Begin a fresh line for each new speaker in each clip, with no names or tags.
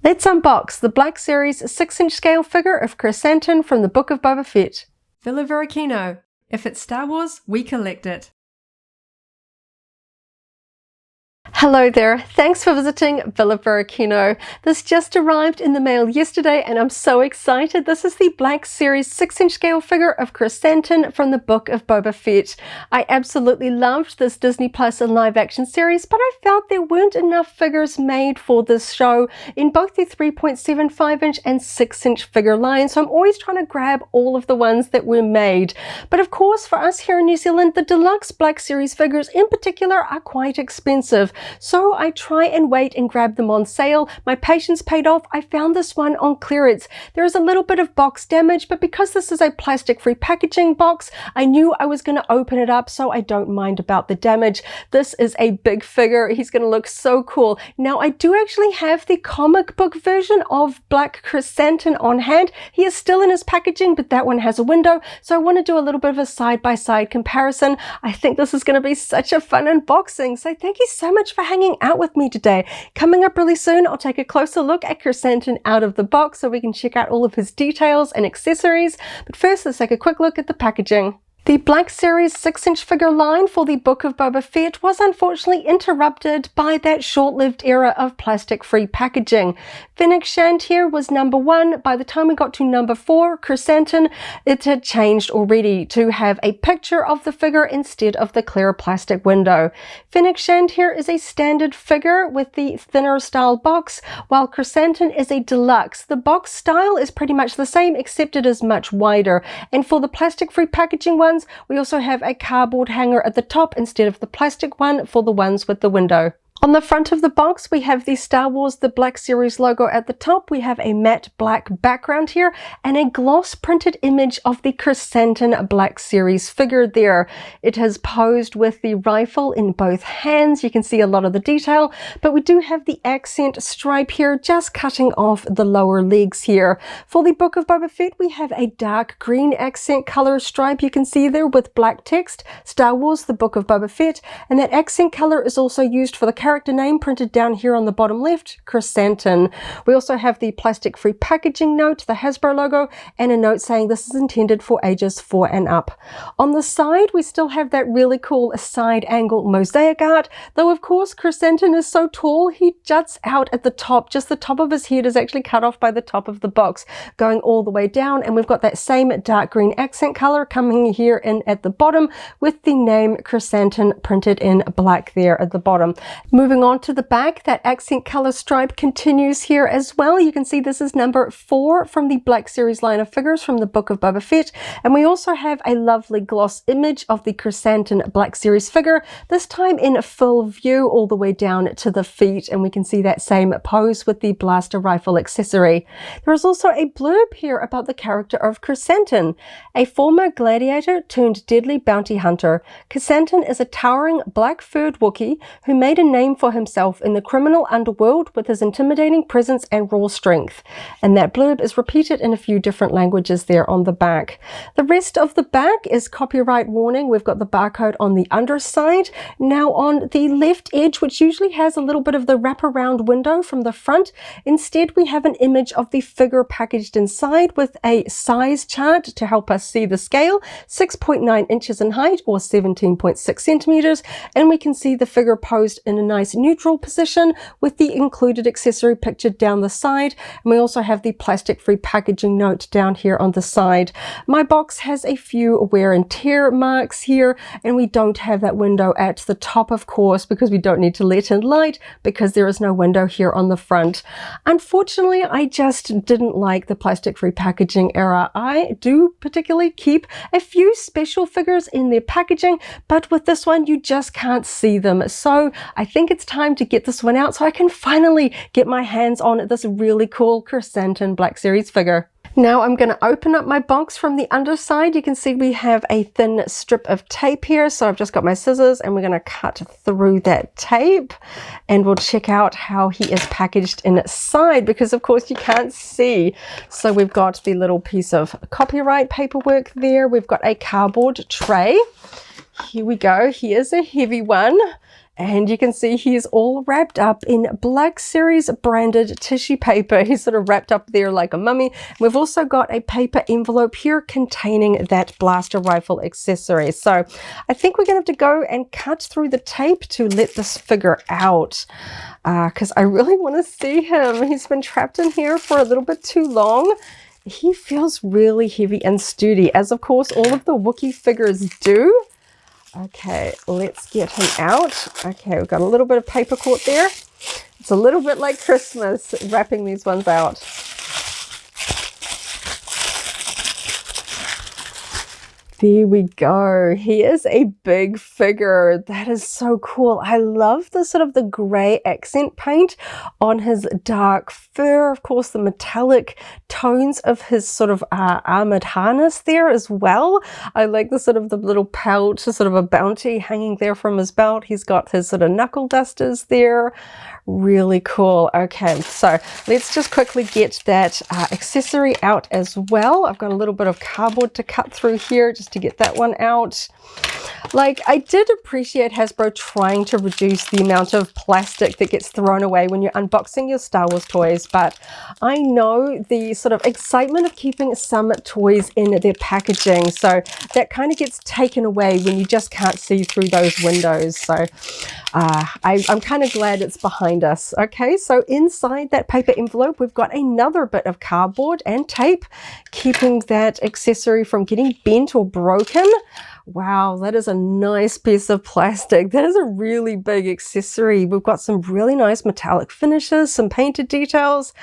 Let's unbox the Black Series 6-inch scale figure of Krrsantan from the Book of Boba Fett.
Varykino. If it's Star Wars, we collect it.
Hello there, thanks for visiting Varykino. This just arrived in the mail yesterday and I'm so excited. This is the Black Series 6-inch scale figure of Krrsantan from the Book of Boba Fett. I absolutely loved this Disney Plus and live action series, but I felt there weren't enough figures made for this show in both the 3.75-inch and 6-inch figure line, so I'm always trying to grab all of the ones that were made. But of course, for us here in New Zealand, the deluxe Black Series figures in particular are quite expensive. So I try and wait and grab them on sale. My patience paid off. I found this one on clearance. There is a little bit of box damage, but because this is a plastic-free packaging box, I knew I was going to open it up, so I don't mind about the damage. This is a big figure. He's going to look so cool. Now, I do actually have the comic book version of Black Krrsantan on hand. He is still in his packaging, but that one has a window, so I want to do a little bit of a side-by-side comparison. I think this is going to be such a fun unboxing, so thank you so much for hanging out with me today. Coming up really soon, I'll take a closer look at Krrsantan out of the box so we can check out all of his details and accessories. But first, let's take a quick look at the packaging. The Black Series 6-inch figure line for the Book of Boba Fett was unfortunately interrupted by that short-lived era of plastic-free packaging. Fennec Shand here was number 1. By the time we got to number 4, Krrsantan, it had changed already to have a picture of the figure instead of the clear plastic window. Fennec Shand here is a standard figure with the thinner style box, while Krrsantan is a deluxe. The box style is pretty much the same, except it is much wider. And for the plastic-free packaging one, we also have a cardboard hanger at the top instead of the plastic one for the ones with the window. On the front of the box, we have the Star Wars The Black Series logo at the top. We have a matte black background here and a gloss printed image of the Krrsantan Black Series figure there. It has posed with the rifle in both hands. You can see a lot of the detail, but we do have the accent stripe here, just cutting off the lower legs here. For the Book of Boba Fett, we have a dark green accent color stripe you can see there with black text, Star Wars The Book of Boba Fett, and that accent color is also used for the character name printed down here on the bottom left, Krrsantan. We also have the plastic-free packaging note, the Hasbro logo, and a note saying this is intended for ages 4 and up. On the side, we still have that really cool side angle mosaic art, though of course Krrsantan is so tall, he juts out at the top. Just the top of his head is actually cut off by the top of the box, going all the way down, and we've got that same dark green accent color coming here in at the bottom with the name Krrsantan printed in black there at the bottom. Moving on to the back, that accent color stripe continues here as well. You can see this is number 4 from the Black Series line of figures from the Book of Boba Fett. And we also have a lovely gloss image of the Krrsantan Black Series figure, this time in full view all the way down to the feet. And we can see that same pose with the blaster rifle accessory. There is also a blurb here about the character of Krrsantan, a former gladiator turned deadly bounty hunter. Krrsantan is a towering black-furred Wookiee who made a name for himself in the criminal underworld with his intimidating presence and raw strength. And that blurb is repeated in a few different languages there on the back. The rest of the back is copyright warning. We've got the barcode on the underside. Now on the left edge, which usually has a little bit of the wraparound window from the front, instead we have an image of the figure packaged inside with a size chart to help us see the scale, 6.9 inches in height or 17.6 centimeters, and we can see the figure posed in a nice neutral position with the included accessory pictured down the side, and we also have the plastic-free packaging note down here on the side. My box has a few wear and tear marks here, and we don't have that window at the top, of course, because we don't need to let in light because there is no window here on the front. Unfortunately, I just didn't like the plastic-free packaging era. I do particularly keep a few special figures in their packaging, but with this one you just can't see them. So I think it's time to get this one out so I can finally get my hands on this really cool Krrsantan Black Series figure. Now I'm going to open up my box from the underside. You can see we have a thin strip of tape here. So I've just got my scissors and we're going to cut through that tape and we'll check out how he is packaged inside, because of course you can't see. So we've got the little piece of copyright paperwork there. We've got a cardboard tray. Here we go. Here's a heavy one. And you can see he's all wrapped up in Black Series branded tissue paper. He's sort of wrapped up there like a mummy. We've also got a paper envelope here containing that blaster rifle accessory. So I think we're going to have to go and cut through the tape to let this figure out, because I really want to see him. He's been trapped in here for a little bit too long. He feels really heavy and sturdy, as of course all of the Wookiee figures do. Okay, let's get him out. Okay, we've got a little bit of paper caught there. It's a little bit like Christmas wrapping these ones out. There we go. He is a big figure. That is so cool. I love the sort of the gray accent paint on his dark fur. Of course, the metallic tones of his sort of armored harness there as well. I like the sort of the little pouch, sort of a bounty hanging there from his belt. He's got his sort of knuckle dusters there. Really cool. Okay, so let's just quickly get that accessory out as well. I've got a little bit of cardboard to cut through here just to get that one out. Like, I did appreciate Hasbro trying to reduce the amount of plastic that gets thrown away when you're unboxing your Star Wars toys, but I know the sort of excitement of keeping some toys in their packaging, so that kind of gets taken away when you just can't see through those windows. So I'm kind of glad it's behind us. Okay, so inside that paper envelope, we've got another bit of cardboard and tape, keeping that accessory from getting bent or broken. Wow, that is a nice piece of plastic. That is a really big accessory. We've got some really nice metallic finishes, some painted details.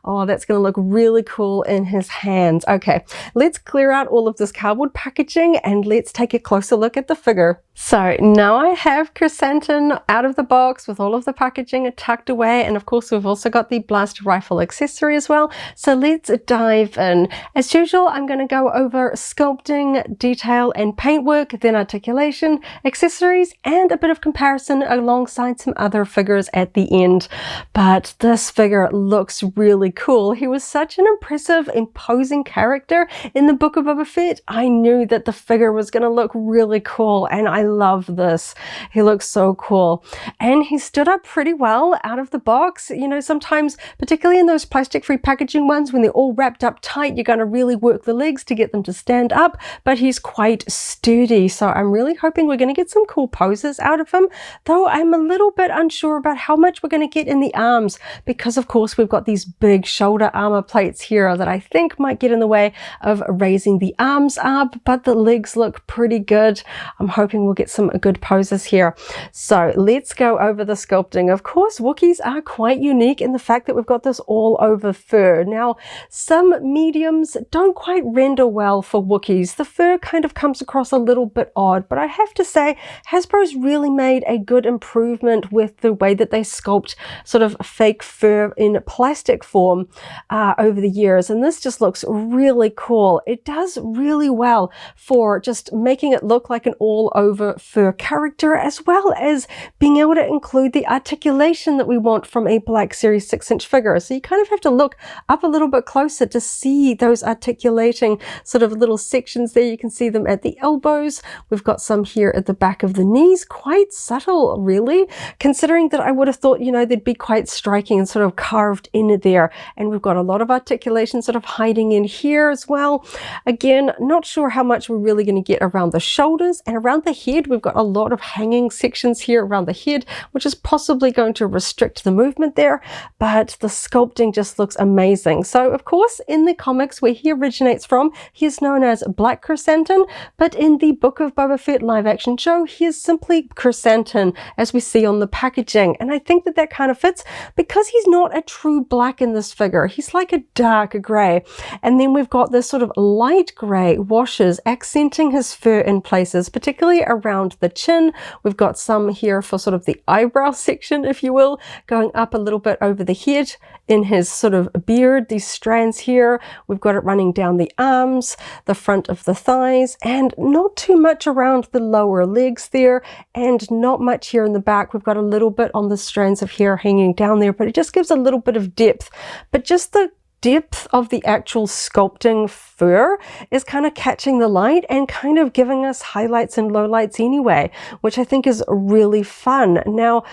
Oh, that's going to look really cool in his hands. Okay, let's clear out all of this cardboard packaging and let's take a closer look at the figure. So now I have Krrsantan out of the box with all of the packaging tucked away, and of course we've also got the blaster rifle accessory as well. So let's dive in. As usual, I'm going to go over sculpting, detail and paintwork, then articulation, accessories, and a bit of comparison alongside some other figures at the end. But this figure looks really cool. He was such an impressive, imposing character in the Book of Boba Fett. I knew that the figure was going to look really cool, and I love this. He looks so cool. And he stood up pretty well out of the box. You know, sometimes, particularly in those plastic-free packaging ones, when they're all wrapped up tight, you're going to really work the legs to get them to stand up, but he's quite sturdy. So I'm really hoping we're going to get some cool poses out of him, though I'm a little bit unsure about how much we're going to get in the arms, because of course we've got these big shoulder armor plates here that I think might get in the way of raising the arms up, but the legs look pretty good. I'm hoping we'll get some good poses here. So let's go over the sculpting. Of course, Wookiees are quite unique in the fact that we've got this all over fur. Now, some mediums don't quite render well for Wookiees. The fur kind of comes across a little bit odd, but I have to say Hasbro's really made a good improvement with the way that they sculpt sort of fake fur in plastic form over the years, and this just looks really cool. It does really well for just making it look like an all over fur character, as well as being able to include the articulation that we want from a Black Series 6-inch figure. So you kind of have to look up a little bit closer to see those articulating sort of little sections there. You can see them at the elbows. We've got some here at the back of the knees. Quite subtle, really, considering that I would have thought, you know, they'd be quite striking and sort of carved in there. And we've got a lot of articulation sort of hiding in here as well. Again, not sure how much we're really going to get around the shoulders, and around the head we've got a lot of hanging sections here around the head, which is possibly going to restrict the movement there, but the sculpting just looks amazing. So of course in the comics where he originates from, he is known as Black Krrsantan, but in the Book of Boba Fett live action show, he is simply Krrsantan, as we see on the packaging. And I think that that kind of fits because he's not a true black in this figure. He's like a dark gray, and then we've got this sort of light gray washes accenting his fur in places, particularly around the chin. We've got some here for sort of the eyebrow section, if you will, going up a little bit over the head in his sort of beard, these strands here. We've got it running down the arms, the front of the thighs, and not too much around the lower legs there, and not much here in the back. We've got a little bit on the strands of hair hanging down there, but it just gives a little bit of depth. But just the depth of the actual sculpting fur is kind of catching the light and kind of giving us highlights and lowlights anyway, which I think is really fun. Now,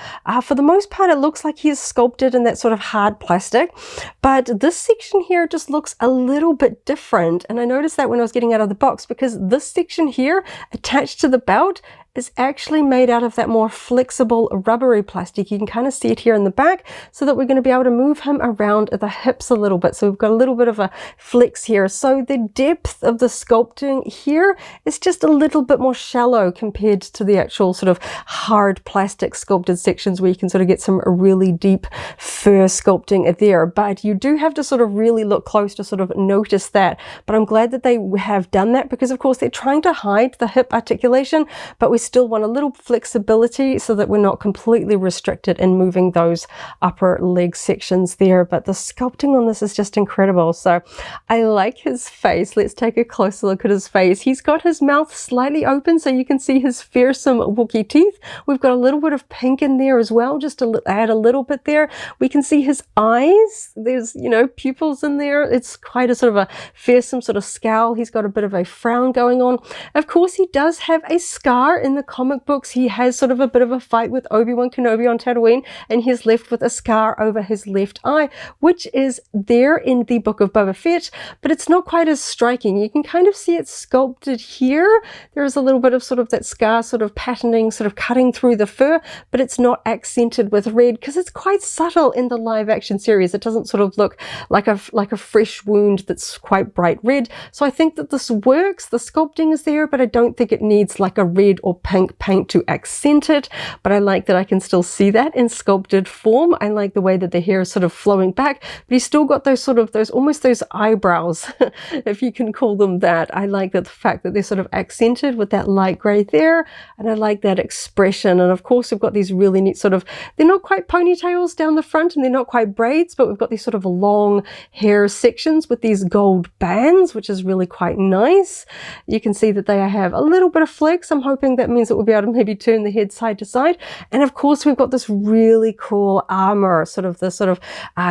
for the most part, it looks like he is sculpted in that sort of hard plastic, but this section here just looks a little bit different. And I noticed that when I was getting out of the box, because this section here attached to the belt is actually made out of that more flexible rubbery plastic. You can kind of see it here in the back, so that we're going to be able to move him around at the hips a little bit. So we've got a little bit of a flex here. So the depth of the sculpting here is just a little bit more shallow compared to the actual sort of hard plastic sculpted sections where you can sort of get some really deep fur sculpting there. But you do have to sort of really look close to sort of notice that. But I'm glad that they have done that, because of course they're trying to hide the hip articulation, but we still want a little flexibility so that we're not completely restricted in moving those upper leg sections there. But the sculpting on this is just incredible. So I like his face. Let's take a closer look at his face. He's got his mouth slightly open so you can see his fearsome Wookiee teeth. We've got a little bit of pink in there as well, just to add a little bit there. We can see his eyes. There's, you know, pupils in there. It's quite a sort of a fearsome sort of scowl. He's got a bit of a frown going on. Of course, he does have a scar in the comic books. He has sort of a bit of a fight with Obi-Wan Kenobi on Tatooine, and he's left with a scar over his left eye, which is there in the Book of Boba Fett, but it's not quite as striking. You can kind of see it sculpted here. There is a little bit of sort of that scar sort of patterning, sort of cutting through the fur, but it's not accented with red because it's quite subtle in the live action series. It doesn't sort of look like a fresh wound that's quite bright red. So I think that this works. The sculpting is there, but I don't think it needs like a red or pink paint to accent it, but I like that I can still see that in sculpted form. I like the way that the hair is sort of flowing back, but he's still got those sort of almost those eyebrows, if you can call them that. I like that the fact that they're sort of accented with that light gray there, and I like that expression. And of course we've got these really neat sort of, they're not quite ponytails down the front and they're not quite braids, but we've got these sort of long hair sections with these gold bands, which is really quite nice. You can see that they have a little bit of flex. I'm hoping that means that we'll be able to maybe turn the head side to side. And of course we've got this really cool armor, sort of the sort of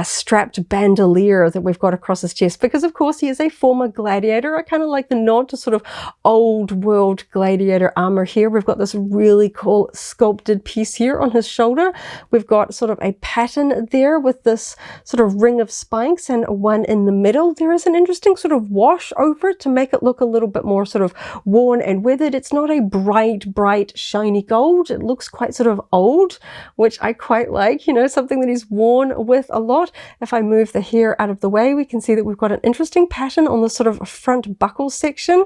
strapped bandolier that we've got across his chest, because of course he is a former gladiator. I kind of like the nod to sort of old world gladiator armor here. We've got this really cool sculpted piece here on his shoulder. We've got sort of a pattern there with this sort of ring of spikes and one in the middle. There is an interesting sort of wash over it to make it look a little bit more sort of worn and weathered. It's not a bright shiny gold. It looks quite sort of old, which I quite like, you know, something that he's worn with a lot. If I move the hair out of the way, we can see that we've got an interesting pattern on the sort of front buckle section.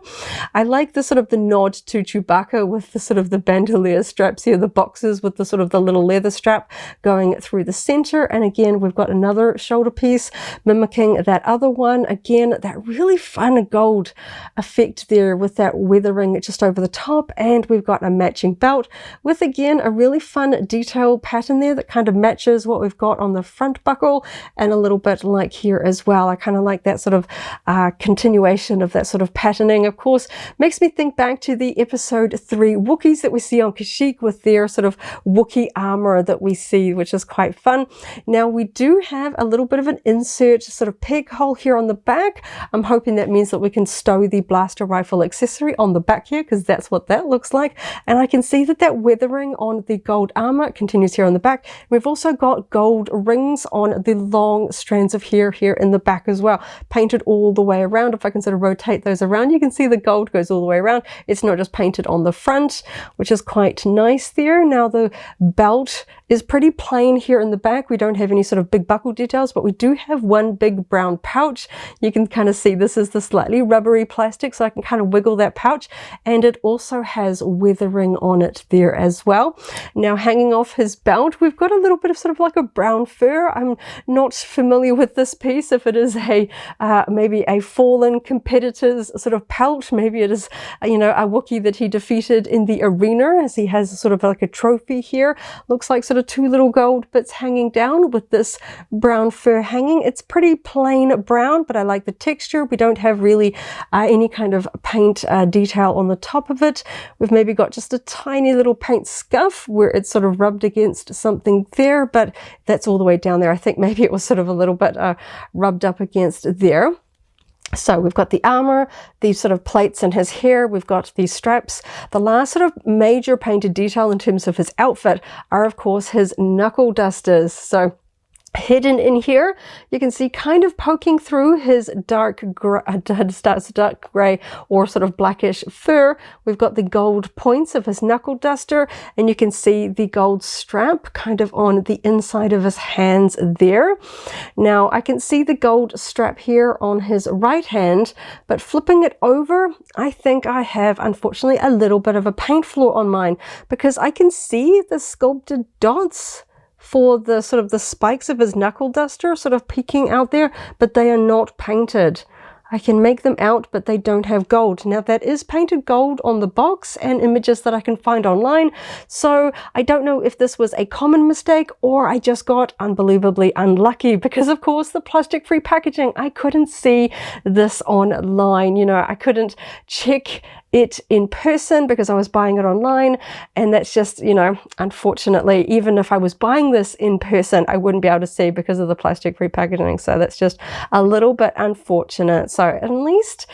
I like the sort of the nod to Chewbacca with the sort of the bandolier straps here, the boxes with the sort of the little leather strap going through the center. And again, we've got another shoulder piece mimicking that other one. Again, that really fun gold effect there with that weathering just over the top. And we've got a matching belt with, again, a really fun detail pattern there that kind of matches what we've got on the front buckle, and a little bit like here as well. I kind of like that sort of continuation of that sort of patterning. Of course, makes me think back to the episode 3 Wookiees that we see on Kashyyyk with their sort of Wookiee armor that we see, which is quite fun. Now we do have a little bit of an insert sort of peg hole here on the back. I'm hoping that means that we can stow the blaster rifle accessory on the back here, because that's what that looks like. And I can see that weathering on the gold armor continues here on the back. We've also got gold rings on the long strands of hair here in the back as well, painted all the way around. If I can sort of rotate those around, you can see the gold goes all the way around. It's not just painted on the front, which is quite nice there. Now the belt is pretty plain here in the back. We don't have any sort of big buckle details, but we do have one big brown pouch. You can kind of see this is the slightly rubbery plastic, so I can kind of wiggle that pouch, and it also has weathering on it there as well. Now hanging off his belt, we've got a little bit of sort of like a brown fur. I'm not familiar with this piece, if it is a maybe a fallen competitor's sort of pelt. Maybe it is, you know, a Wookiee that he defeated in the arena, as he has sort of like a trophy here. Looks like sort of 2 little gold bits hanging down with this brown fur hanging. It's pretty plain brown, but I like the texture. We don't have really any kind of paint detail on the top of it. We've maybe got just a tiny little paint scuff where it's sort of rubbed against something there, but that's all the way down there. I think maybe it was sort of a little bit rubbed up against there. So we've got the armor, these sort of plates in his hair, we've got these straps. The last sort of major painted detail in terms of his outfit are, of course, his knuckle dusters. So hidden in here, you can see kind of poking through his dark gray or sort of blackish fur. We've got the gold points of his knuckle duster, and you can see the gold strap kind of on the inside of his hands there. Now I can see the gold strap here on his right hand, but flipping it over, I think I have unfortunately a little bit of a paint flaw on mine, because I can see the sculpted dots for the sort of the spikes of his knuckle duster sort of peeking out there, but they are not painted. I can make them out, but they don't have gold. Now that is painted gold on the box and images that I can find online. So I don't know if this was a common mistake or I just got unbelievably unlucky, because of course the plastic free packaging, I couldn't see this online. You know, I couldn't check it in person because I was buying it online, and that's just, you know, unfortunately, even if I was buying this in person, I wouldn't be able to see because of the plastic free packaging. So that's just a little bit unfortunate. So at least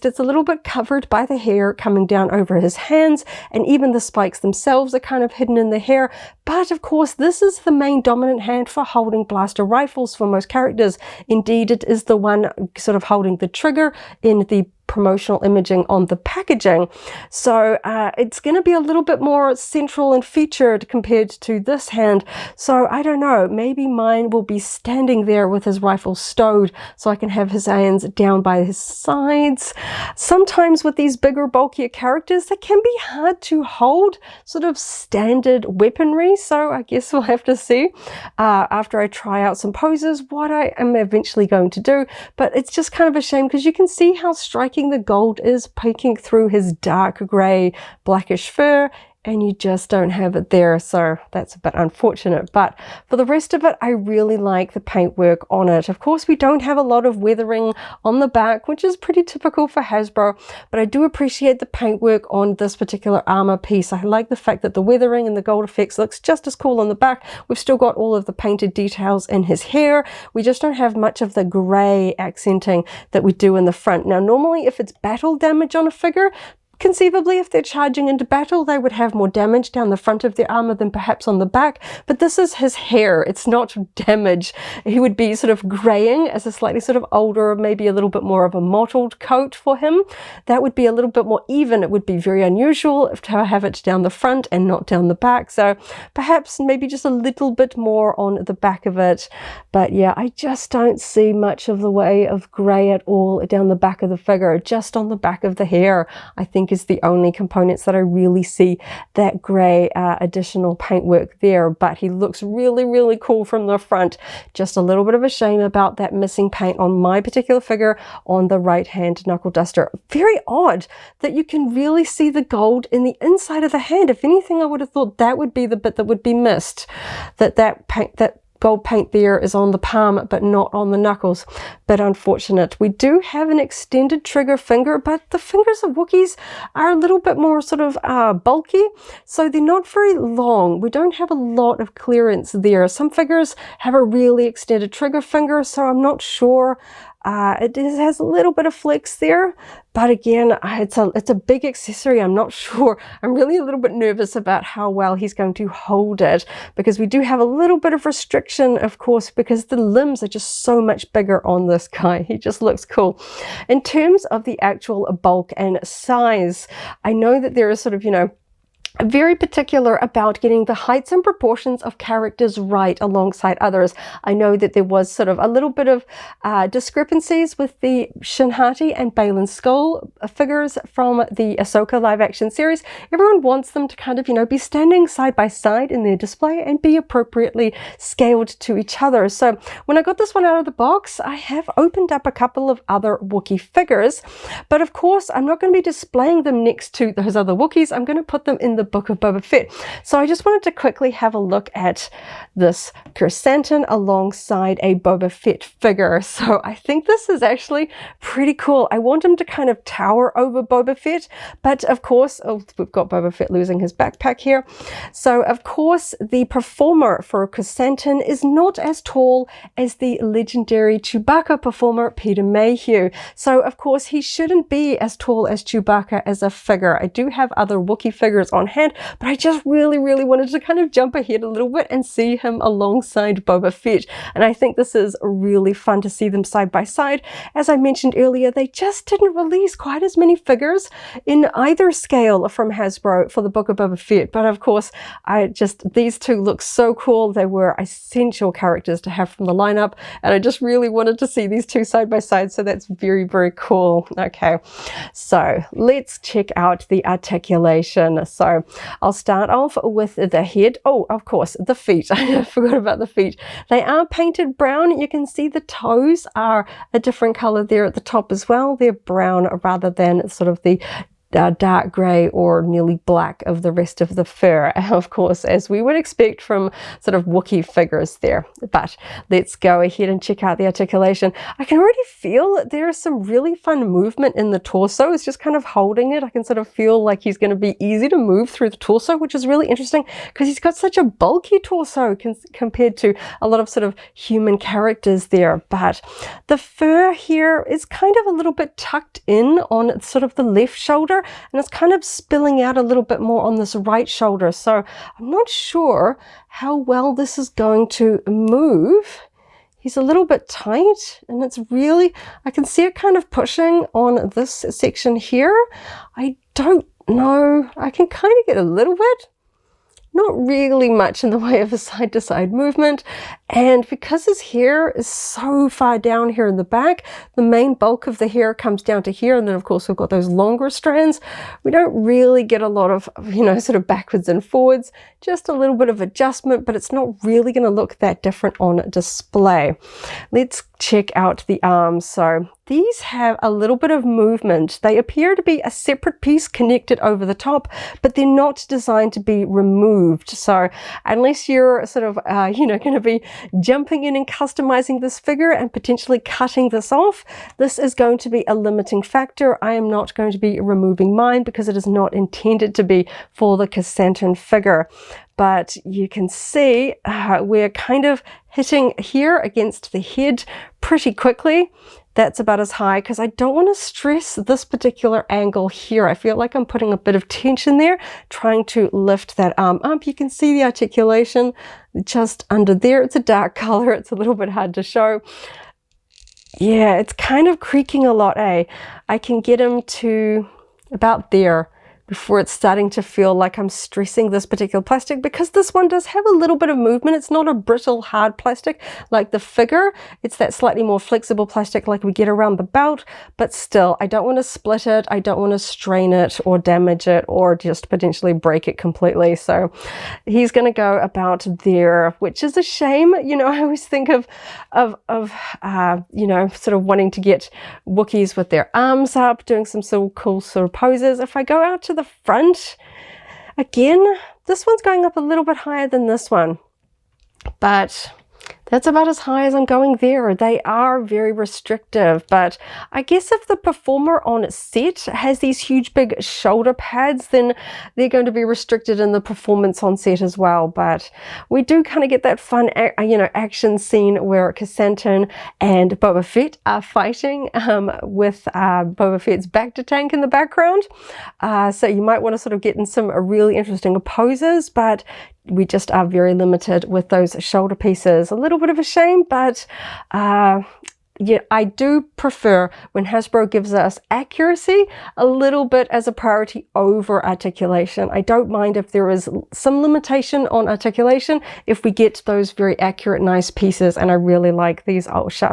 it's a little bit covered by the hair coming down over his hands, and even the spikes themselves are kind of hidden in the hair. But of course, this is the main dominant hand for holding blaster rifles for most characters. Indeed, it is the one sort of holding the trigger in the promotional imaging on the packaging. So it's going to be a little bit more central and featured compared to this hand. So I don't know, maybe mine will be standing there with his rifle stowed so I can have his hands down by his sides. Sometimes with these bigger, bulkier characters, they can be hard to hold sort of standard weaponry. So I guess we'll have to see after I try out some poses what I am eventually going to do. But it's just kind of a shame because you can see how striking the gold is peeking through his dark gray blackish fur, and you just don't have it there. So that's a bit unfortunate, but for the rest of it, I really like the paintwork on it. Of course, we don't have a lot of weathering on the back, which is pretty typical for Hasbro, but I do appreciate the paintwork on this particular armor piece. I like the fact that the weathering and the gold effects looks just as cool on the back. We've still got all of the painted details in his hair. We just don't have much of the gray accenting that we do in the front. Now, normally if it's battle damage on a figure, conceivably, if they're charging into battle, they would have more damage down the front of their armor than perhaps on the back. But this is his hair. It's not damage. He would be sort of graying as a slightly sort of older, maybe a little bit more of a mottled coat for him. That would be a little bit more even. It would be very unusual to have it down the front and not down the back. So perhaps maybe just a little bit more on the back of it. But yeah, I just don't see much of the way of gray at all down the back of the figure. Just on the back of the hair, I think is the only components that I really see that grey additional paintwork there. But he looks really, really cool from the front. Just a little bit of a shame about that missing paint on my particular figure on the right hand knuckle duster. Very odd that you can really see the gold in the inside of the hand. If anything, I would have thought that would be the bit that would be missed, that gold paint there is on the palm but not on the knuckles. But unfortunate. We do have an extended trigger finger, but the fingers of Wookiees are a little bit more sort of bulky, so they're not very long. We don't have a lot of clearance there. Some figures have a really extended trigger finger, so I'm not sure. It has a little bit of flex there, but again, it's a big accessory. I'm not sure. I'm really a little bit nervous about how well he's going to hold it, because we do have a little bit of restriction, of course, because the limbs are just so much bigger on this guy. He just looks cool. In terms of the actual bulk and size, I know that there is sort of, you know, very particular about getting the heights and proportions of characters right alongside others. I know that there was sort of a little bit of discrepancies with the Shinhati and Balin Skull figures from the Ahsoka live action series. Everyone wants them to kind of, you know, be standing side by side in their display and be appropriately scaled to each other. So when I got this one out of the box, I have opened up a couple of other Wookiee figures, but of course I'm not going to be displaying them next to those other Wookiees. I'm going to put them in the Book of Boba Fett. So I just wanted to quickly have a look at this Krrsantan alongside a Boba Fett figure. So I think this is actually pretty cool. I want him to kind of tower over Boba Fett, but of course, we've got Boba Fett losing his backpack here. So of course, the performer for Krrsantan is not as tall as the legendary Chewbacca performer, Peter Mayhew. So of course, he shouldn't be as tall as Chewbacca as a figure. I do have other Wookiee figures on hand, but I just really wanted to kind of jump ahead a little bit and see him alongside Boba Fett. And I think this is really fun to see them side by side. As I mentioned earlier, they just didn't release quite as many figures in either scale from Hasbro for the Book of Boba Fett. But of course, these two look so cool. They were essential characters to have from the lineup, and I just really wanted to see these two side by side. So that's very cool. Okay, so let's check out the articulation. So I'll start off with the head. Oh, of course, the feet. I forgot about the feet. They are painted brown. You can see the toes are a different color there at the top as well. They're brown rather than sort of the dark grey or nearly black of the rest of the fur, of course, as we would expect from sort of Wookiee figures there. But let's go ahead and check out the articulation. I can already feel that there is some really fun movement in the torso. It's just kind of holding it. I can sort of feel like he's going to be easy to move through the torso, which is really interesting because he's got such a bulky torso compared to a lot of sort of human characters there. But the fur here is kind of a little bit tucked in on sort of the left shoulder, and it's kind of spilling out a little bit more on this right shoulder. So I'm not sure how well this is going to move. He's a little bit tight, and it's really, I can see it kind of pushing on this section here. I don't know. I can kind of get a little bit. Not really much in the way of a side-to-side movement, and because his hair is so far down here in the back, the main bulk of the hair comes down to here, and then of course we've got those longer strands. We don't really get a lot of, sort of backwards and forwards, just a little bit of adjustment, but it's not really going to look that different on display. Let's check out the arms. So these have a little bit of movement. They appear to be a separate piece connected over the top, but they're not designed to be removed. So unless you're sort of, going to be jumping in and customizing this figure and potentially cutting this off, this is going to be a limiting factor. I am not going to be removing mine because it is not intended to be for the Krrsantan figure. But you can see we're kind of hitting here against the head pretty quickly. That's about as high because I don't want to stress this particular angle here. I feel like I'm putting a bit of tension there, trying to lift that arm up. You can see the articulation just under there. It's a dark color. It's a little bit hard to show. Yeah, it's kind of creaking a lot, eh? I can get him to about there before it's starting to feel like I'm stressing this particular plastic, because this one does have a little bit of movement. It's not a brittle, hard plastic like the figure. It's that slightly more flexible plastic like we get around the belt, but still, I don't want to split it. I don't want to strain it or damage it or just potentially break it completely. So he's going to go about there, which is a shame. I always think of sort of wanting to get Wookiees with their arms up, doing some sort of cool sort of poses. If I go out to the front, again, this one's going up a little bit higher than this one, but that's about as high as I'm going there. They are very restrictive, but I guess if the performer on set has these huge big shoulder pads, then they're going to be restricted in the performance on set as well. But we do kind of get that fun, action scene where Krrsantan and Boba Fett are fighting with Boba Fett's Bacta tank in the background. So you might want to sort of get in some really interesting poses, but we just are very limited with those shoulder pieces. A little bit of a shame, but yeah, I do prefer when Hasbro gives us accuracy a little bit as a priority over articulation. I don't mind if there is some limitation on articulation if we get those very accurate, nice pieces, and I really like these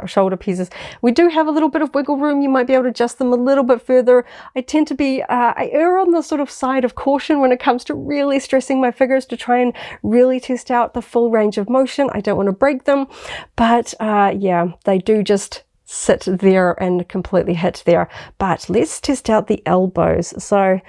shoulder pieces. We do have a little bit of wiggle room. You might be able to adjust them a little bit further. I tend to be, I err on the sort of side of caution when it comes to really stressing my figures to try and really test out the full range of motion. I don't want to break them, but yeah, they do just sit there and completely hit there. But let's test out the elbows. So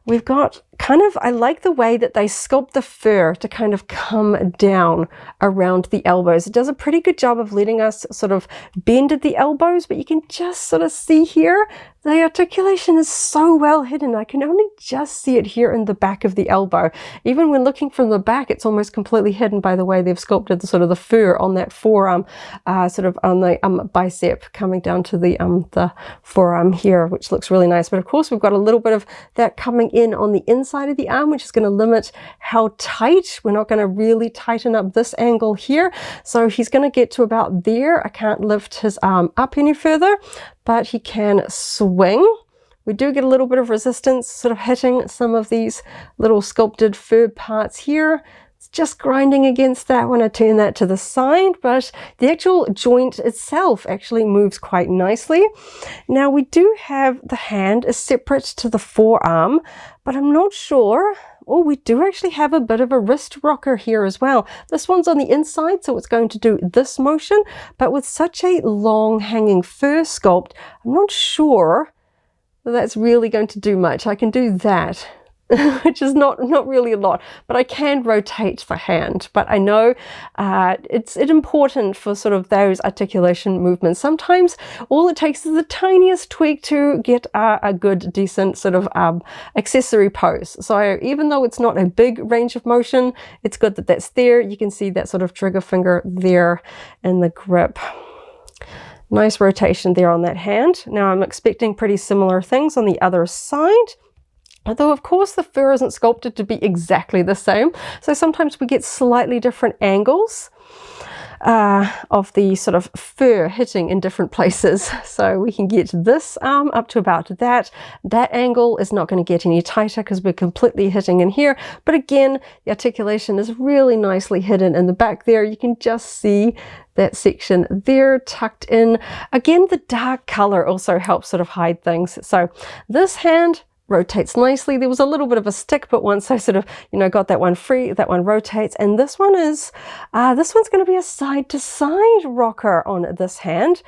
we've got I like the way that they sculpt the fur to kind of come down around the elbows. It does a pretty good job of letting us sort of bend at the elbows, but you can just sort of see here, the articulation is so well hidden. I can only just see it here in the back of the elbow. Even when looking from the back, it's almost completely hidden by the way they've sculpted the sort of the fur on that forearm, sort of on the bicep coming down to the forearm here, which looks really nice. But of course, we've got a little bit of that coming in on the inside of the arm, which is going to limit how tight. We're not going to really tighten up this angle here. So he's going to get to about there. I can't lift his arm up any further, but he can swing. We do get a little bit of resistance sort of hitting some of these little sculpted fur parts here. It's just grinding against that when I turn that to the side, but the actual joint itself actually moves quite nicely. Now we do have the hand is separate to the forearm, but I'm not sure. Oh, we do actually have a bit of a wrist rocker here as well. This one's on the inside, so it's going to do this motion, but with such a long hanging fur sculpt, I'm not sure that that's really going to do much. I can do that, which is not really a lot, but I can rotate the hand. But I know it's important for sort of those articulation movements. Sometimes all it takes is the tiniest tweak to get a good, decent sort of accessory pose. So even though it's not a big range of motion, it's good that that's there. You can see that sort of trigger finger there in the grip. Nice rotation there on that hand. Now I'm expecting pretty similar things on the other side. Although, of course, the fur isn't sculpted to be exactly the same. So sometimes we get slightly different angles of the sort of fur hitting in different places. So we can get this arm up to about that. That angle is not going to get any tighter because we're completely hitting in here. But again, the articulation is really nicely hidden in the back there. You can just see that section there tucked in. Again, the dark color also helps sort of hide things. So this hand rotates nicely. There was a little bit of a stick, but once I sort of, got that one free, that one rotates. And this one is, this one's going to be a side to side rocker on this hand.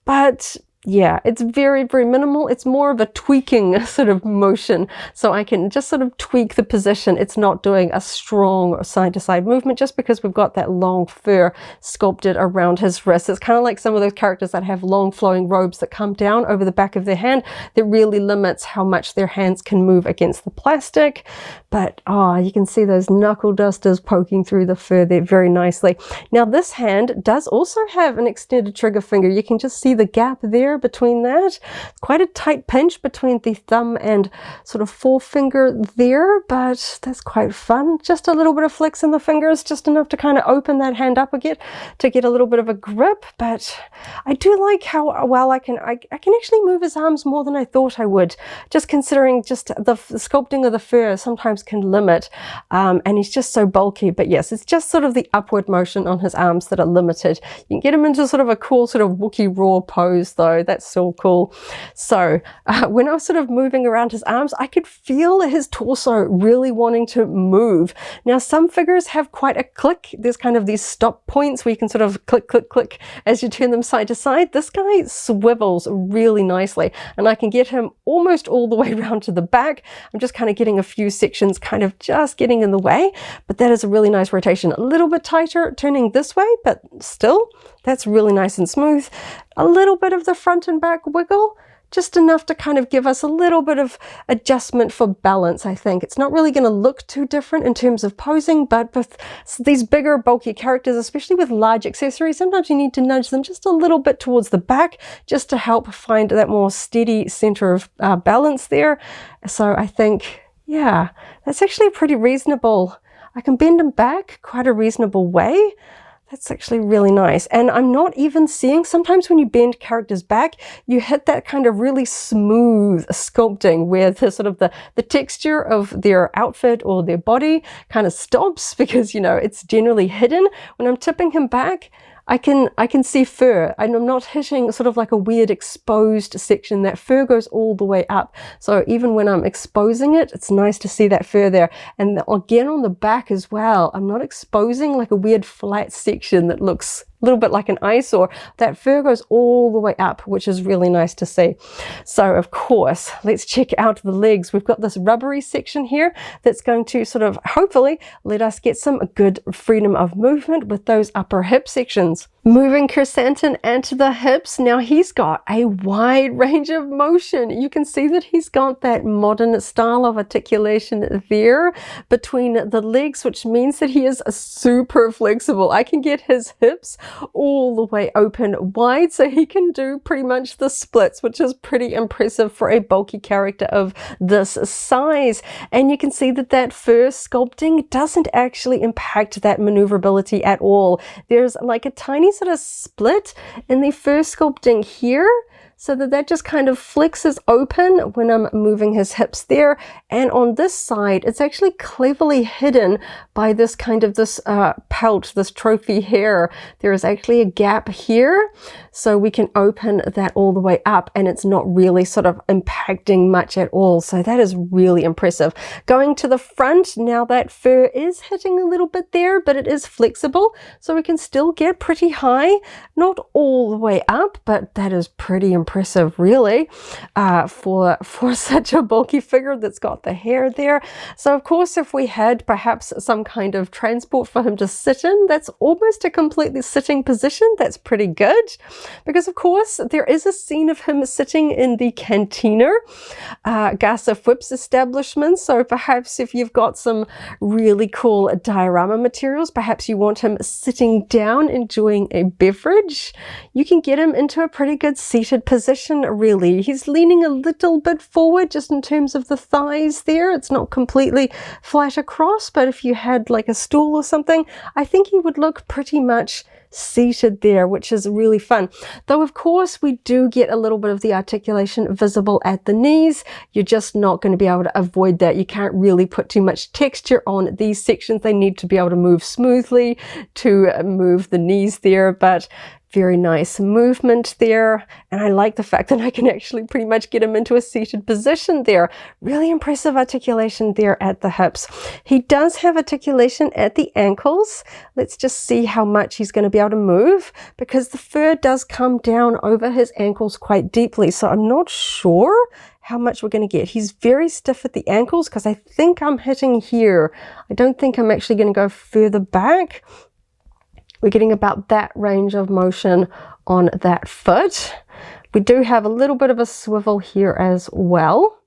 But yeah, it's very, very minimal. It's more of a tweaking sort of motion. So I can just sort of tweak the position. It's not doing a strong side to side movement just because we've got that long fur sculpted around his wrist. It's kind of like some of those characters that have long flowing robes that come down over the back of their hand. That really limits how much their hands can move against the plastic. But you can see those knuckle dusters poking through the fur there very nicely. Now this hand does also have an extended trigger finger. You can just see the gap there between that. Quite a tight pinch between the thumb and sort of forefinger there, but that's quite fun. Just a little bit of flex in the fingers, just enough to kind of open that hand up again to get a little bit of a grip. But I do like how well I can actually move his arms more than I thought I would, just considering just the sculpting of the fur sometimes can limit, and he's just so bulky. But yes, it's just sort of the upward motion on his arms that are limited. You can get him into sort of a cool sort of Wookiee roar pose though. That's so cool. So when I was sort of moving around his arms, I could feel his torso really wanting to move. Now some figures have quite a click. There's kind of these stop points where you can sort of click, click, click as you turn them side to side. This guy swivels really nicely, and I can get him almost all the way around to the back. I'm just kind of getting a few sections kind of just getting in the way, but that is a really nice rotation. A little bit tighter turning this way, but still that's really nice and smooth. A little bit of the front and back wiggle, just enough to kind of give us a little bit of adjustment for balance. I think it's not really going to look too different in terms of posing, but with these bigger bulky characters, especially with large accessories, sometimes you need to nudge them just a little bit towards the back just to help find that more steady center of balance there. So I think, yeah, that's actually pretty reasonable. I can bend them back quite a reasonable way. That's actually really nice. And I'm not even seeing, sometimes when you bend characters back, you hit that kind of really smooth sculpting where the sort of the texture of their outfit or their body kind of stops because, it's generally hidden. When I'm tipping him back, I can see fur, and I'm not hitting sort of like a weird exposed section. That fur goes all the way up. So even when I'm exposing it, it's nice to see that fur there. And again on the back as well, I'm not exposing like a weird flat section that looks little bit like an eyesore. That fur goes all the way up, which is really nice to see. So of course, let's check out the legs. We've got this rubbery section here that's going to sort of hopefully let us get some good freedom of movement with those upper hip sections. Moving Krrsantan into the hips, now he's got a wide range of motion. You can see that he's got that modern style of articulation there between the legs, which means that he is super flexible. I can get his hips all the way open wide, so he can do pretty much the splits, which is pretty impressive for a bulky character of this size. And you can see that that fur sculpting doesn't actually impact that maneuverability at all. There's like a tiny sort of split in the fur sculpting here, so that just kind of flexes open when I'm moving his hips there. And on this side, it's actually cleverly hidden by this kind of this pelt, this trophy hair. There is actually a gap here, so we can open that all the way up, and it's not really sort of impacting much at all. So that is really impressive. Going to the front, now that fur is hitting a little bit there, but it is flexible, so we can still get pretty high. Not all the way up, but that is pretty impressive, really, for such a bulky figure that's got the hair there. So of course, if we had perhaps some kind of transport for him to sit in, that's almost a completely sitting position. That's pretty good, because of course there is a scene of him sitting in the cantina, Gas of Whip's establishment. So perhaps if you've got some really cool diorama materials, perhaps you want him sitting down enjoying a beverage, you can get him into a pretty good seated position, really. He's leaning a little bit forward just in terms of the thighs there. It's not completely flat across, but if you had like a stool or something, I think he would look pretty much seated there, which is really fun. Though of course we do get a little bit of the articulation visible at the knees. You're just not going to be able to avoid that. You can't really put too much texture on these sections. They need to be able to move smoothly to move the knees there, but very nice movement there. And I like the fact that I can actually pretty much get him into a seated position there. Really impressive articulation there at the hips. He does have articulation at the ankles. Let's just see how much he's going to be able to move, because the fur does come down over his ankles quite deeply. So I'm not sure how much we're going to get. He's very stiff at the ankles because I think I'm hitting here. I don't think I'm actually going to go further back. We're getting about that range of motion on that foot. We do have a little bit of a swivel here as well.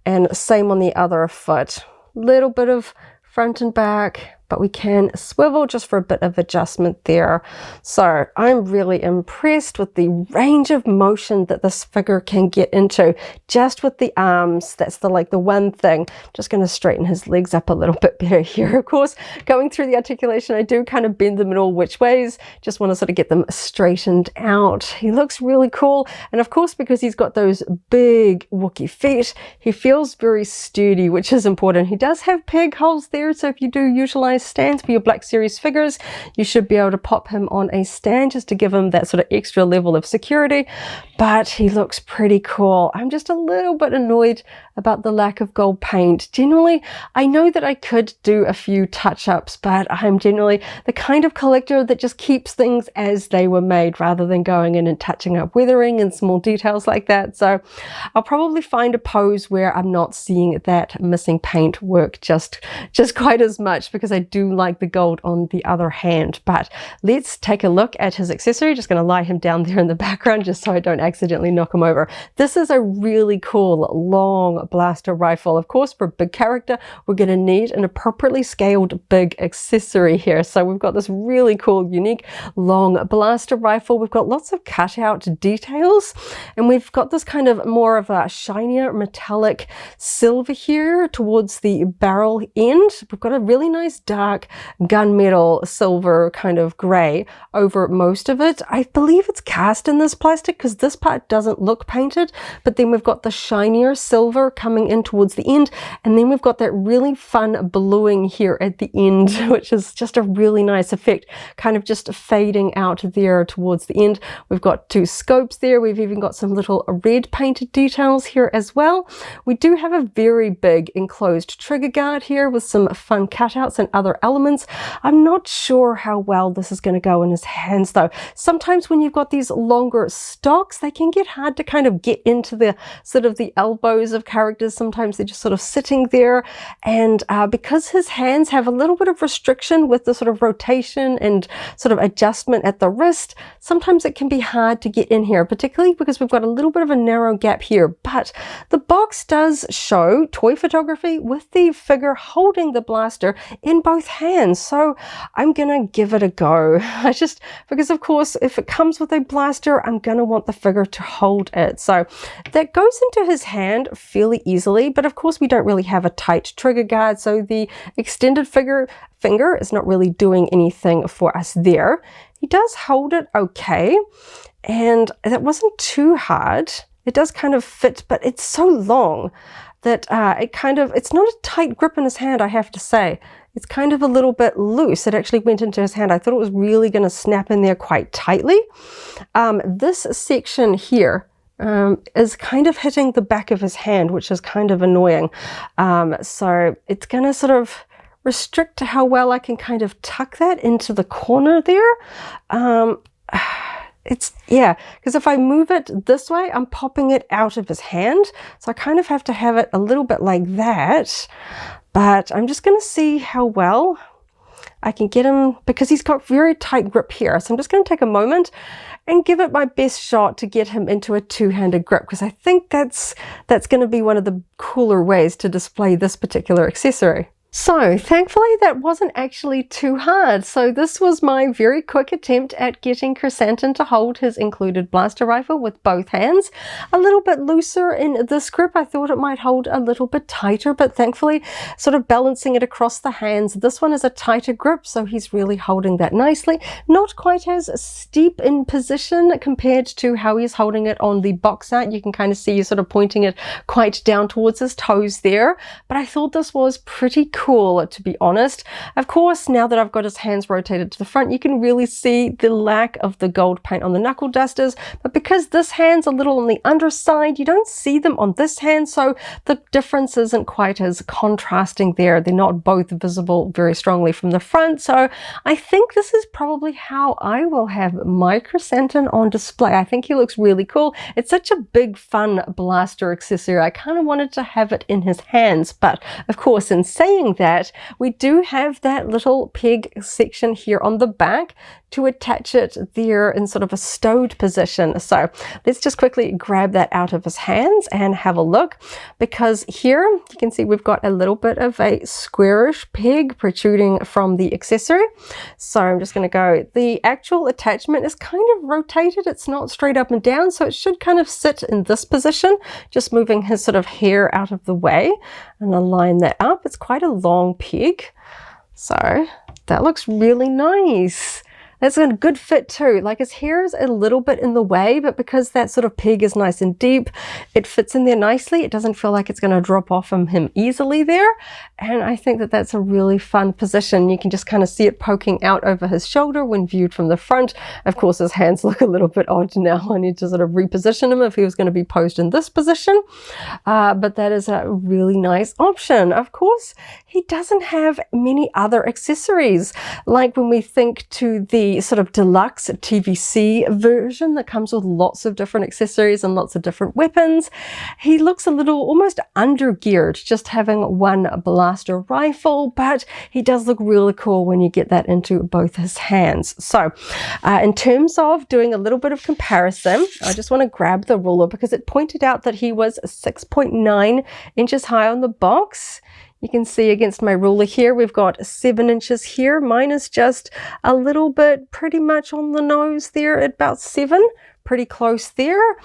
And same on the other foot. Little bit of front and back, but we can swivel just for a bit of adjustment there. So I'm really impressed with the range of motion that this figure can get into just with the arms. That's the one thing. Just going to straighten his legs up a little bit better here. Of course, going through the articulation, I do kind of bend them in all which ways. Just want to sort of get them straightened out. He looks really cool. And of course, because he's got those big Wookiee feet, he feels very sturdy, which is important. He does have peg holes there, so if you do utilize stands for your Black Series figures, you should be able to pop him on a stand just to give him that sort of extra level of security. But he looks pretty cool. I'm just a little bit annoyed about the lack of gold paint. Generally, I know that I could do a few touch-ups, but I'm generally the kind of collector that just keeps things as they were made rather than going in and touching up weathering and small details like that. So I'll probably find a pose where I'm not seeing that missing paint work just quite as much, because I do like the gold on the other hand. But let's take a look at his accessory. Just going to lie him down there in the background just so I don't accidentally knock him over. This is a really cool long blaster rifle. Of course, for a big character, we're going to need an appropriately scaled big accessory here. So we've got this really cool, unique long blaster rifle. We've got lots of cutout details, and we've got this kind of more of a shinier metallic silver here towards the barrel end. We've got a really nice dark gunmetal silver kind of gray over most of it. I believe it's cast in this plastic because this part doesn't look painted, but then we've got the shinier silver coming in towards the end, and then we've got that really fun bluing here at the end, which is just a really nice effect, kind of just fading out there towards the end. We've got two scopes there. We've even got some little red painted details here as well. We do have a very big enclosed trigger guard here with some fun cutouts and other other elements. I'm not sure how well this is going to go in his hands though. Sometimes when you've got these longer stocks, they can get hard to kind of get into the sort of the elbows of characters. Sometimes they're just sort of sitting there, and because his hands have a little bit of restriction with the sort of rotation and sort of adjustment at the wrist, sometimes it can be hard to get in here, particularly because we've got a little bit of a narrow gap here. But the box does show toy photography with the figure holding the blaster in both hands, so I'm gonna give it a go. Because of course if it comes with a blaster, I'm gonna want the figure to hold it. So that goes into his hand fairly easily, but of course we don't really have a tight trigger guard, so the extended finger is not really doing anything for us there. He does hold it okay, and that wasn't too hard. It does kind of fit, but it's so long that it's not a tight grip in his hand, I have to say. It's kind of a little bit loose. It actually went into his hand. I thought it was really going to snap in there quite tightly. This section here is kind of hitting the back of his hand, which is kind of annoying. So it's going to sort of restrict to how well I can kind of tuck that into the corner there. Because if I move it this way, I'm popping it out of his hand. So I kind of have to have it a little bit like that. But I'm just going to see how well I can get him, because he's got very tight grip here. So I'm just going to take a moment and give it my best shot to get him into a two-handed grip, because I think that's going to be one of the cooler ways to display this particular accessory. So thankfully that wasn't actually too hard. So this was my very quick attempt at getting Krrsantan to hold his included blaster rifle with both hands. A little bit looser in this grip. I thought it might hold a little bit tighter, but thankfully sort of balancing it across the hands. This one is a tighter grip, so he's really holding that nicely. Not quite as steep in position compared to how he's holding it on the box art. You can kind of see you sort of pointing it quite down towards his toes there, but I thought this was pretty cool, to be honest. Of course, now that I've got his hands rotated to the front, you can really see the lack of the gold paint on the knuckle dusters, but because this hand's a little on the underside, you don't see them on this hand, so the difference isn't quite as contrasting there. They're not both visible very strongly from the front, so I think this is probably how I will have my Krrsantan on display. I think he looks really cool. It's such a big, fun blaster accessory. I kind of wanted to have it in his hands, but of course, in saying that, we do have that little peg section here on the back to attach it there in sort of a stowed position. So let's just quickly grab that out of his hands and have a look, because here you can see we've got a little bit of a squarish peg protruding from the accessory. So I'm just going to go, the actual attachment is kind of rotated, it's not straight up and down, so it should kind of sit in this position, just moving his sort of hair out of the way and align that up. It's quite a long peg, so that looks really nice. That's a good fit too. Like, his hair is a little bit in the way, but because that sort of peg is nice and deep, it fits in there nicely. It doesn't feel like it's going to drop off from him easily there. And I think that that's a really fun position. You can just kind of see it poking out over his shoulder when viewed from the front. Of course, his hands look a little bit odd now. I need to sort of reposition him if he was going to be posed in this position. But that is a really nice option. Of course, he doesn't have many other accessories. Like when we think to the sort of deluxe TVC version that comes with lots of different accessories and lots of different weapons, he looks a little almost under-geared, just having one blaster rifle, but he does look really cool when you get that into both his hands. So in terms of doing a little bit of comparison, I just want to grab the ruler because it pointed out that he was 6.9 inches high on the box. You can see against my ruler here, we've got 7 inches here. Mine is just a little bit pretty much on the nose there at about 7, pretty close there.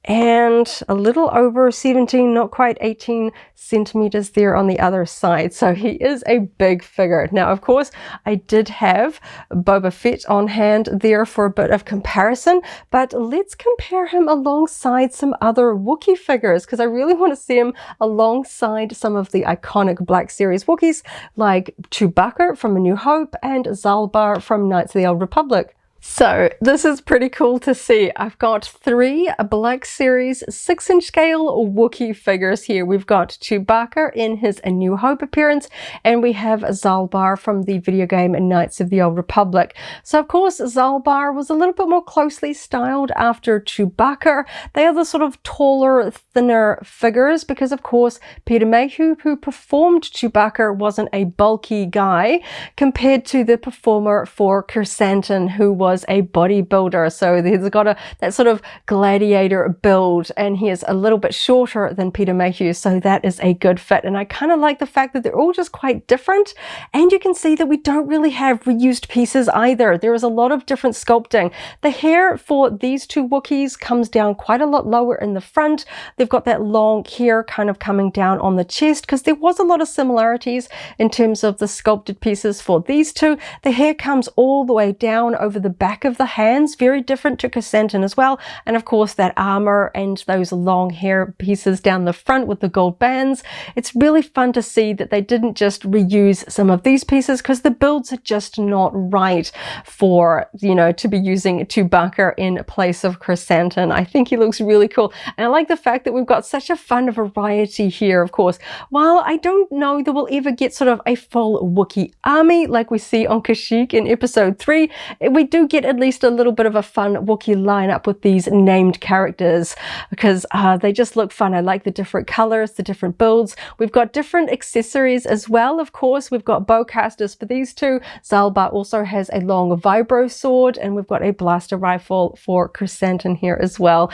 And a little over 17, not quite 18 centimeters there on the other side. So he is a big figure. Now, of course, I did have Boba Fett on hand there for a bit of comparison, but let's compare him alongside some other Wookiee figures, because I really want to see him alongside some of the iconic Black Series Wookiees like Chewbacca from A New Hope and Zalbar from Knights of the Old Republic. So this is pretty cool to see. I've got 3 Black Series 6-inch scale Wookiee figures here. We've got Chewbacca in his A New Hope appearance, and we have Zalbar from the video game Knights of the Old Republic. So of course Zalbar was a little bit more closely styled after Chewbacca. They are the sort of taller, thinner figures because of course Peter Mayhew, who performed Chewbacca, wasn't a bulky guy compared to the performer for Krrsantan, who was a bodybuilder. So he's got that sort of gladiator build, and he is a little bit shorter than Peter Mayhew, so that is a good fit. And I kind of like the fact that they're all just quite different, and you can see that we don't really have reused pieces either. There is a lot of different sculpting. The hair for these 2 Wookiees comes down quite a lot lower in the front. They've got that long hair kind of coming down on the chest because there was a lot of similarities in terms of the sculpted pieces for these 2. The hair comes all the way down over the back of the hands, very different to Krrsantan as well. And of course that armor and those long hair pieces down the front with the gold bands. It's really fun to see that they didn't just reuse some of these pieces because the builds are just not right for, you know, to be using Chewbacca in place of Krrsantan. I think he looks really cool, and I like the fact that we've got such a fun variety here. Of course, while I don't know that we'll ever get sort of a full Wookiee army like we see on Kashyyyk in episode 3, we do get at least a little bit of a fun Wookiee lineup with these named characters because they just look fun. I like the different colors, the different builds. We've got different accessories as well. Of course, we've got bowcasters for these 2. Zalbar also has a long vibro sword, and we've got a blaster rifle for Krrsantan here as well.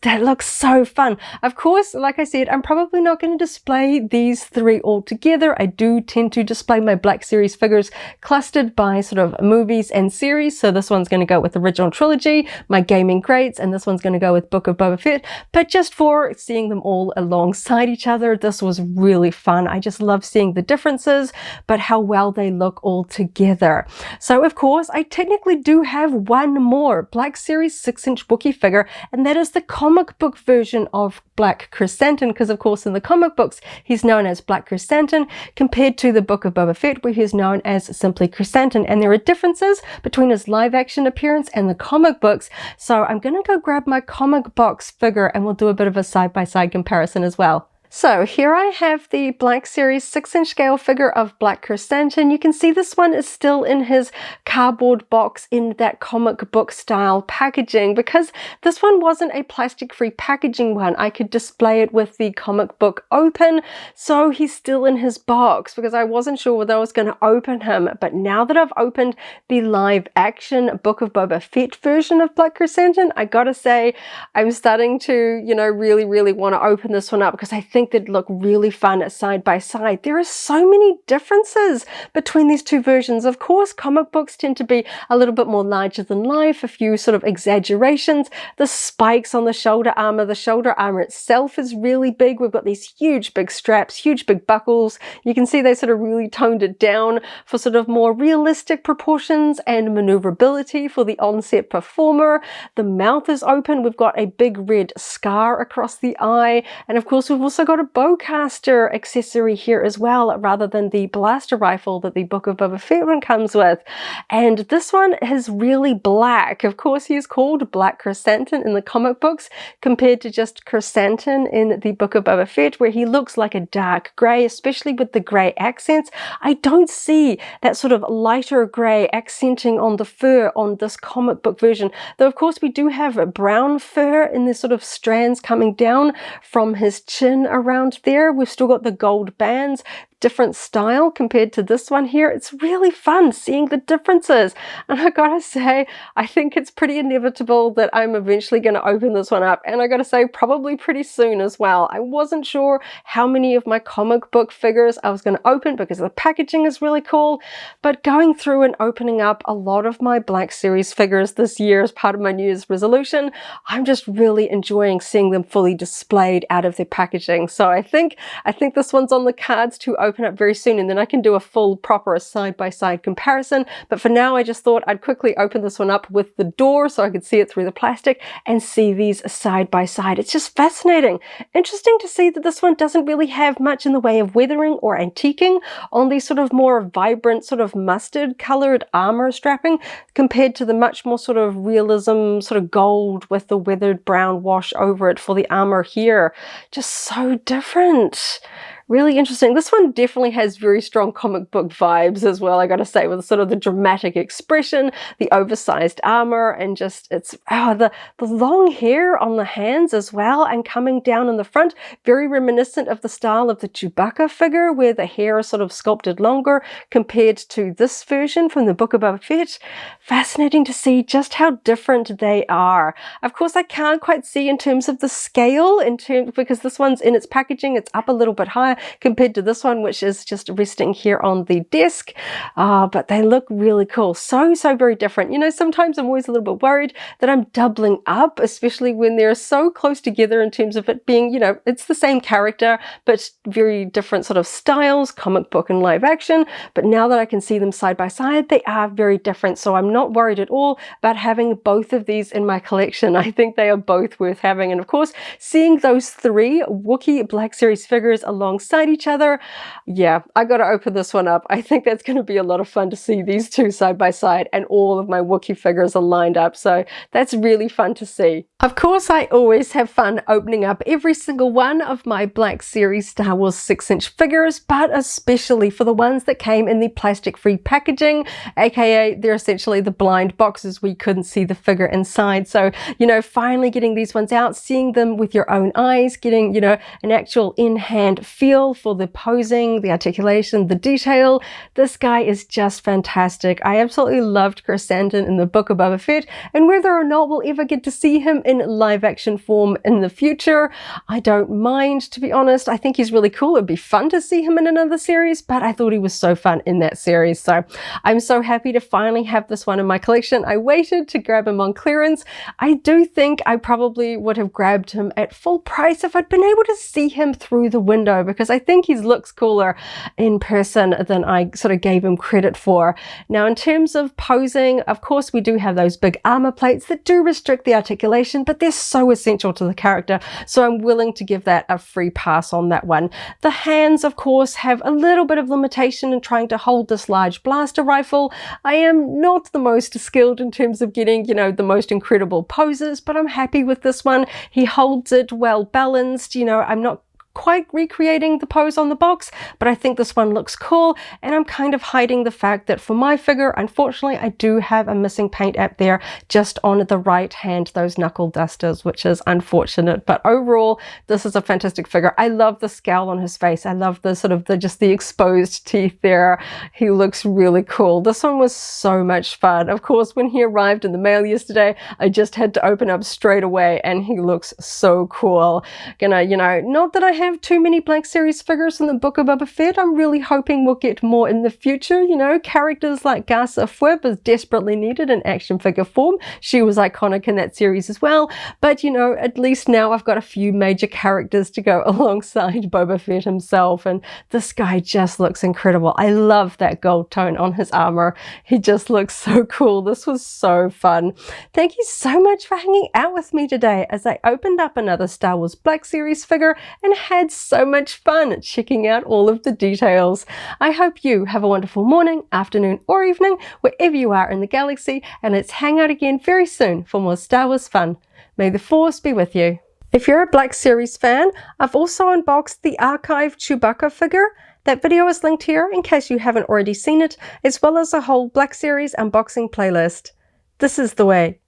That looks so fun. Of course, like I said, I'm probably not going to display these 3 all together. I do tend to display my Black Series figures clustered by sort of movies and series. So this one's going to go with the original trilogy, my gaming greats, and this one's going to go with Book of Boba Fett. But just for seeing them all alongside each other, this was really fun. I just love seeing the differences, but how well they look all together. So of course, I technically do have one more Black Series 6-inch Wookiee figure, and that is the comic book version of Black Krrsantan, because of course in the comic books he's known as Black Krrsantan compared to the Book of Boba Fett where he's known as simply Krrsantan, and there are differences between his live action appearance and the comic books. So I'm going to go grab my comic box figure and we'll do a bit of a side-by-side comparison as well. So here I have the Black Series 6-inch scale figure of Black Krrsantan. You can see this one is still in his cardboard box in that comic book style packaging because this one wasn't a plastic-free packaging one. I could display it with the comic book open, so he's still in his box because I wasn't sure whether I was going to open him. But now that I've opened the live action Book of Boba Fett version of Black Krrsantan, I gotta say I'm starting to, you know, really want to open this one up because I think they'd look really fun side by side. There are so many differences between these 2 versions. Of course, comic books tend to be a little bit more larger than life, a few sort of exaggerations. The spikes on the shoulder armor itself is really big. We've got these huge big straps, huge big buckles. You can see they sort of really toned it down for sort of more realistic proportions and maneuverability for the on-set performer. The mouth is open. We've got a big red scar across the eye, and of course we've also got a bowcaster accessory here as well, rather than the blaster rifle that the Book of Boba Fett one comes with. And this one is really black. Of course, he is called Black Krrsantan in the comic books, compared to just Krrsantan in the Book of Boba Fett, where he looks like a dark grey, especially with the grey accents. I don't see that sort of lighter grey accenting on the fur on this comic book version, though of course we do have a brown fur in the sort of strands coming down from his chin around there. We've still got the gold bands. different style compared to this one here. It's really fun seeing the differences. And I gotta say, I think it's pretty inevitable that I'm eventually going to open this one up. And I gotta say, probably pretty soon as well. I wasn't sure how many of my comic book figures I was going to open because the packaging is really cool. But going through and opening up a lot of my Black Series figures this year as part of my New Year's resolution, I'm just really enjoying seeing them fully displayed out of their packaging. So I think this one's on the cards to open open up very soon, and then I can do a full proper side-by-side comparison. But for now, I just thought I'd quickly open this one up with the door so I could see it through the plastic and see these side by side. It's just fascinating. Interesting to see that this one doesn't really have much in the way of weathering or antiquing on the sort of more vibrant sort of mustard colored armor strapping compared to the much more sort of realism sort of gold with the weathered brown wash over it for the armor here. Just so different. Really interesting. This one definitely has very strong comic book vibes as well, I gotta say, with sort of the dramatic expression, the oversized armor, and just the long hair on the hands as well, and coming down in the front, very reminiscent of the style of the Chewbacca figure, where the hair is sort of sculpted longer compared to this version from the Book of Boba Fett. Fascinating to see just how different they are. Of course, I can't quite see in terms of the scale, because this one's in its packaging, it's up a little bit higher compared to this one, which is just resting here on the desk. But they look really cool. So very different. You know, sometimes I'm always a little bit worried that I'm doubling up, especially when they're so close together in terms of it being, you know, it's the same character, but very different sort of styles, comic book and live action. But now that I can see them side by side, they are very different. So I'm not worried at all about having both of these in my collection. I think they are both worth having. And of course, seeing those three Wookiee Black Series figures alongside each other, yeah, I gotta open this one up. I think that's going to be a lot of fun to see these two side by side, and all of my Wookiee figures are lined up, so that's really fun to see. Of course, I always have fun opening up every single one of my Black Series Star Wars 6-inch figures, but especially for the ones that came in the plastic-free packaging, aka they're essentially the blind boxes we couldn't see the figure inside. So, you know, finally getting these ones out, seeing them with your own eyes, getting, you know, an actual in-hand feel for the posing, the articulation, the detail. This guy is just fantastic. I absolutely loved Krrsantan in the Book of Boba Fett, and whether or not we'll ever get to see him in live action form in the future, I don't mind, to be honest. I think he's really cool. It'd be fun to see him in another series, but I thought he was so fun in that series. So I'm so happy to finally have this one in my collection. I waited to grab him on clearance. I do think I probably would have grabbed him at full price if I'd been able to see him through the window, because I think he looks cooler in person than I sort of gave him credit for. Now, in terms of posing, of course, we do have those big armor plates that do restrict the articulation, but they're so essential to the character, so I'm willing to give that a free pass on that one. The hands, of course, have a little bit of limitation in trying to hold this large blaster rifle. I am not the most skilled in terms of getting, you know, the most incredible poses, but I'm happy with this one. He holds it well balanced. You know, I'm not quite recreating the pose on the box, but I think this one looks cool, and I'm kind of hiding the fact that for my figure, unfortunately, I do have a missing paint app there just on the right hand, those knuckle dusters, which is unfortunate. But overall, this is a fantastic figure. I love the scowl on his face. I love the sort of the exposed teeth there. He looks really cool. This one was so much fun. Of course, when he arrived in the mail yesterday, I just had to open up straight away, and he looks so cool. Gonna, you know, not that I have too many Black Series figures in the Book of Boba Fett. I'm really hoping we'll get more in the future. You know, characters like Garsa Fwib is desperately needed in action figure form. She was iconic in that series as well. But, you know, at least now I've got a few major characters to go alongside Boba Fett himself. And this guy just looks incredible. I love that gold tone on his armor. He just looks so cool. This was so fun. Thank you so much for hanging out with me today as I opened up another Star Wars Black Series figure and had so much fun checking out all of the details. I hope you have a wonderful morning, afternoon, or evening, wherever you are in the galaxy, and let's hang out again very soon for more Star Wars fun. May the Force be with you. If you're a Black Series fan, I've also unboxed the archive Chewbacca figure. That video is linked here in case you haven't already seen it, as well as a whole Black Series unboxing playlist. This is the way.